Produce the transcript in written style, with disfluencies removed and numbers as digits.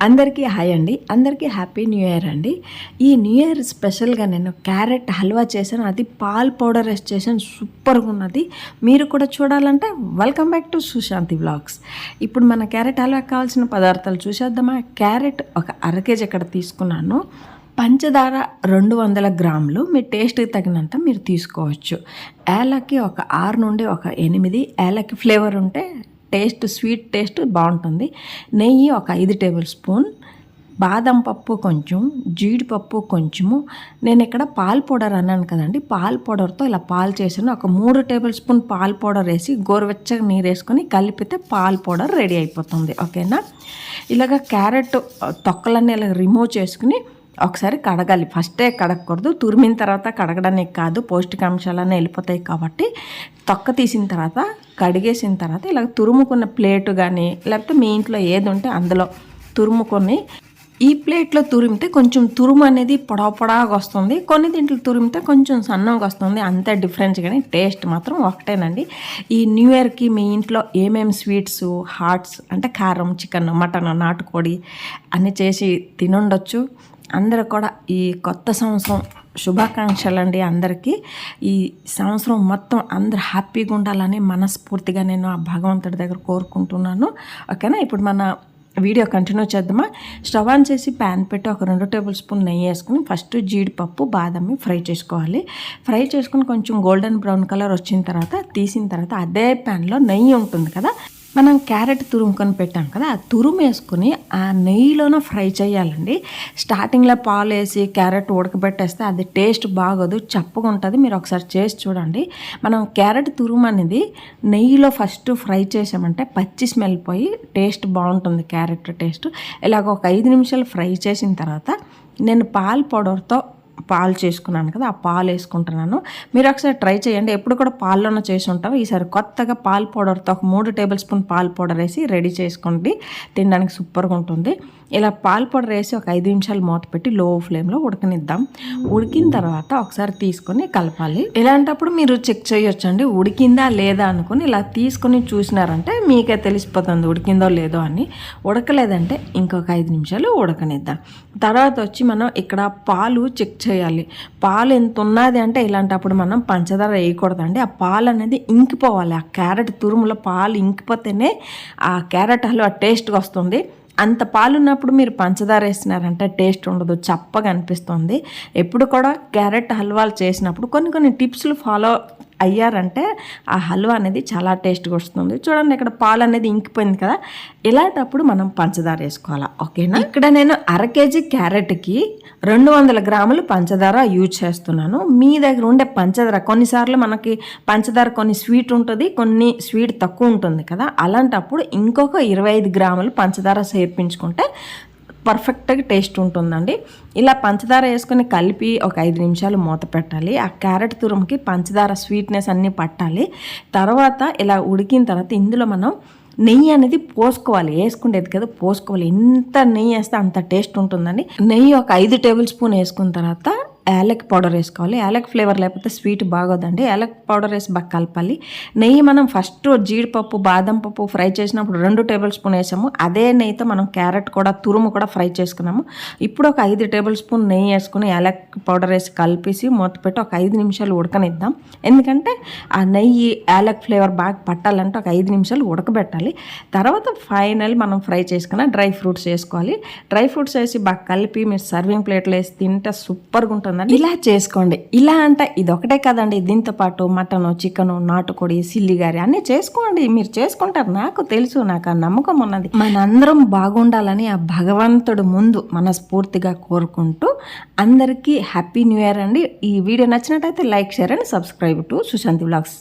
అందరికీ హాయ్ అండి. అందరికీ హ్యాపీ న్యూ ఇయర్ అండి. ఈ న్యూ ఇయర్ స్పెషల్గా నేను క్యారెట్ హల్వా చేశాను. అది పాల్ పౌడర్ వేసి చేశాను. సూపర్గా ఉన్నది. మీరు కూడా చూడాలంటే welcome back to Sushanti vlogs. ఇప్పుడు మన క్యారెట్ హల్వా కావాల్సిన పదార్థాలు చూసేద్దామా. క్యారెట్ ఒక అర కేజీ ఇక్కడ తీసుకున్నాను. పంచదార 200 గ్రాములు మీ టేస్ట్కి తగినంత మీరు తీసుకోవచ్చు. ఏలకి ఒక 6 నుండి ఒక 8. ఏలకి ఫ్లేవర్ ఉంటే స్వీట్ టేస్ట్ బాగుంటుంది. నెయ్యి ఒక 5 టేబుల్ స్పూన్, బాదం పప్పు కొంచెం, జీడిపప్పు కొంచెము. నేను ఇక్కడ పాల్ పౌడర్ అన్నాను కదండి, పాల్ పౌడర్తో ఇలా పాలు చేసాను. ఒక 3 టేబుల్ స్పూన్ పాల్ పౌడర్ వేసి గోరువెచ్చగా నీరు వేసుకొని కలిపితే పాల్ పౌడర్ రెడీ అయిపోతుంది. ఓకేనా. ఇలాగ క్యారెట్ తొక్కలన్నీ ఇలా రిమూవ్ చేసుకుని ఒకసారి కడగాలి. ఫస్టే కడగకూడదు, తురిమిన తర్వాత కడగడానికి కాదు, పౌష్టికాంశాలన్నీ వెళ్ళిపోతాయి కాబట్టి తొక్క తీసిన తర్వాత కడిగేసిన తర్వాత ఇలా తురుముకున్న ప్లేటు కానీ లేకపోతే మీ ఇంట్లో ఏది ఉంటే అందులో తురుముకొని, ఈ ప్లేట్లో తురిమితే కొంచెం తురుము అనేది పొడవుగా వస్తుంది, కొన్ని దీంట్లో తురిమితే కొంచెం సన్నగా వస్తుంది. అంతే డిఫరెన్స్, కానీ టేస్ట్ మాత్రం ఒకటేనండి. ఈ న్యూ ఇయర్కి మీ ఇంట్లో ఏమేమి స్వీట్స్, హాట్స్ అంటే కారం, చికెన్, మటన్, నాటుకోడి అన్నీ చేసి తినుండొచ్చు. అందరూ కూడా ఈ కొత్త సంవత్సరం శుభాకాంక్షలు అండి అందరికీ. ఈ సంవత్సరం మొత్తం అందరూ హ్యాపీగా ఉండాలని మనస్ఫూర్తిగా నేను ఆ భగవంతుడి దగ్గర కోరుకుంటున్నాను. ఓకేనా. ఇప్పుడు మన వీడియో కంటిన్యూ చేద్దామా. స్టవ్ ఆన్ చేసి ప్యాన్ పెట్టి ఒక 2 టేబుల్ స్పూన్ నెయ్యి వేసుకుని ఫస్ట్ జీడిపప్పు, బాదామి ఫ్రై చేసుకోవాలి. ఫ్రై చేసుకుని కొంచెం గోల్డెన్ బ్రౌన్ కలర్ వచ్చిన తర్వాత తీసిన తర్వాత అదే ప్యాన్లో నెయ్యి ఉంటుంది కదా, మనం క్యారెట్ తురుముకొని పెట్టాం కదా, ఆ తురుము వేసుకుని ఆ నెయ్యిలోనే ఫ్రై చేయాలండి. స్టార్టింగ్లో పాలు వేసి క్యారెట్ ఉడకబెట్టేస్తే అది టేస్ట్ బాగోదు, చప్పగా ఉంటుంది. మీరు ఒకసారి చేసి చూడండి. మనం క్యారెట్ తురుము అనేది నెయ్యిలో ఫస్ట్ ఫ్రై చేసామంటే పచ్చి స్మెల్ పోయి టేస్ట్ బాగుంటుంది, క్యారెట్ టేస్ట్. ఇలాగ ఒక 5 నిమిషాలు ఫ్రై చేసిన తర్వాత నేను పాల్ పౌడర్తో పాలు చేసుకున్నాను కదా, ఆ పాలు వేసుకుంటున్నాను. మీరు ఒకసారి ట్రై చేయండి. ఎప్పుడు కూడా పాల్లోనే చేసి ఉంటావు, ఈసారి కొత్తగా పాల్ పౌడర్తో ఒక 3 టేబుల్ స్పూన్ పాల్ పౌడర్ వేసి రెడీ చేసుకోండి. తినడానికి సూపర్గా ఉంటుంది. ఇలా పాల్ పౌడర్ వేసి ఒక 5 నిమిషాలు మూత పెట్టి లో ఫ్లేమ్లో ఉడకనిద్దాం. ఉడికిన తర్వాత ఒకసారి తీసుకొని కలపాలి. ఇలాంటప్పుడు మీరు చెక్ చేయొచ్చండి, ఉడికిందా లేదా అనుకుని ఇలా తీసుకొని చూసినారంటే మీకే తెలిసిపోతుంది ఉడికిందో లేదో అని. ఉడకలేదంటే ఇంకొక 5 నిమిషాలు ఉడకనిద్దాం. తర్వాత వచ్చి మనం ఇక్కడ పాలు చెక్ చేయాలి. పాలు ఎంత ఉన్నది అంటే ఇలాంటప్పుడు మనం పంచదార వేయకూడదండి. ఆ పాలు అనేది ఇంకిపోవాలి. ఆ క్యారెట్ తురుములో పాలు ఇంకిపోతేనే ఆ క్యారెట్ హల్వా టేస్ట్గా వస్తుంది. అంత పాలు ఉన్నప్పుడు మీరు పంచదార వేసినారంటే టేస్ట్ ఉండదు, చప్పగా అనిపిస్తుంది. ఎప్పుడు కూడా క్యారెట్ హల్వాలు చేసినప్పుడు కొన్ని టిప్స్లు ఫాలో అయ్యారంటే ఆ హల్వా అనేది చాలా టేస్ట్గా వస్తుంది. చూడండి, ఇక్కడ పాలు అనేది ఇంకిపోయింది కదా, ఇలాంటప్పుడు మనం పంచదార వేసుకోవాలా. ఓకేనా. ఇక్కడ నేను అర కేజీ క్యారెట్కి 200 గ్రాములు పంచదార యూజ్ చేస్తున్నాను. మీ దగ్గర ఉండే పంచదార, కొన్నిసార్లు మనకి పంచదార కొన్ని స్వీట్ ఉంటుంది, కొన్ని స్వీట్ తక్కువ ఉంటుంది కదా, అలాంటప్పుడు ఇంకొక 25 గ్రాములు పంచదార చేర్పించుకుంటే పర్ఫెక్ట్గా టేస్ట్ ఉంటుందండి. ఇలా పంచదార వేసుకొని కలిపి ఒక 5 నిమిషాలు మూత పెట్టాలి. ఆ క్యారెట్ తురుముకి పంచదార స్వీట్నెస్ అన్నీ పట్టాలి. తర్వాత ఇలా ఉడికిన తర్వాత ఇందులో మనం నెయ్యి అనేది పోసుకోవాలి. వేసుకునేది కదా, పోసుకోవాలి. ఎంత నెయ్యి వేస్తే అంత టేస్ట్ ఉంటుందండి. నెయ్యి ఒక 5 టేబుల్ స్పూన్ వేసుకున్న తర్వాత యాలక్ పౌడర్ వేసుకోవాలి. యాలక్ ఫ్లేవర్ లేకపోతే స్వీట్ బాగోదండి. యాలక్ పౌడర్ వేసి బాగా కలపాలి. నెయ్యి మనం ఫస్ట్ జీడిపప్పు, బాదం పప్పు ఫ్రై చేసినప్పుడు 2 టేబుల్ స్పూన్ వేసాము. అదే నెయ్యితో మనం క్యారెట్ కూడా తురుము కూడా ఫ్రై చేసుకున్నాము. ఇప్పుడు ఒక 5 టేబుల్ స్పూన్ నెయ్యి వేసుకుని యాలక్ పౌడర్ వేసి కలిపేసి మూత పెట్టి ఒక 5 నిమిషాలు ఉడకనిద్దాం. ఎందుకంటే ఆ నెయ్యి యాలక్ ఫ్లేవర్ బాగా పట్టాలంటే ఒక 5 నిమిషాలు ఉడకబెట్టాలి. తర్వాత ఫైనల్ మనం ఫ్రై చేసుకున్న డ్రై ఫ్రూట్స్ వేసుకోవాలి. డ్రై ఫ్రూట్స్ వేసి బాగా కలిపి మీరు సర్వింగ్ ప్లేట్లో వేసి తింటే సూపర్గా ఉంటుంది. ఇలా చేసుకోండి. ఇలా అంటే ఇది ఒకటే కదండి, దీంతో పాటు మటను, చికెను, నాటుకోడి, సిల్లిగారి అన్నీ చేసుకోండి. మీరు చేసుకుంటారు, నాకు తెలుసు, నాకు ఆ నమ్మకం ఉన్నది. మనందరం బాగుండాలని ఆ భగవంతుడు ముందు మనస్ఫూర్తిగా కోరుకుంటూ అందరికీ హ్యాపీ న్యూ ఇయర్ అండి. ఈ వీడియో నచ్చినట్టయితే like, share and subscribe to Sushanti vlogs.